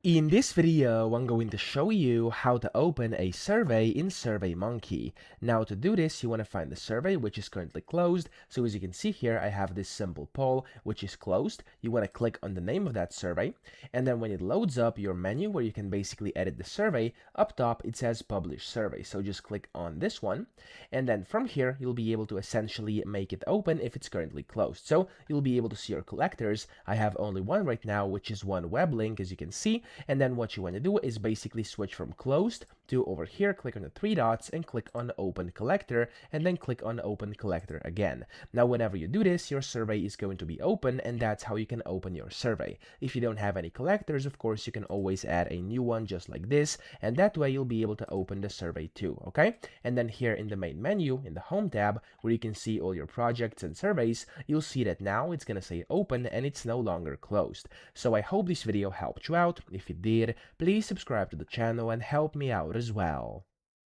In this video, I'm going to show you how to open a survey in SurveyMonkey. Now to do this, you want to find the survey which is currently closed. So as you can see here, I have this simple poll which is closed. You want to click on the name of that survey, and then when it loads up your menu where you can basically edit the survey, up top it says Publish Survey. So just click on this one, and then from here you'll be able to essentially make it open if it's currently closed. So you'll be able to see your collectors. I have only one right now, which is one web link, as you can see. And then what you want to do is basically switch from closed to over here, click on the three dots and click on open collector, and then click on open collector again. Now whenever you do this, your survey is going to be open, and that's how you can open your survey. If you don't have any collectors, of course, you can always add a new one just like this, and that way you'll be able to open the survey too, okay? And then here in the main menu, in the home tab, where you can see all your projects and surveys, you'll see that now it's gonna say open and it's no longer closed. So I hope this video helped you out. If it did, please subscribe to the channel and help me out as well.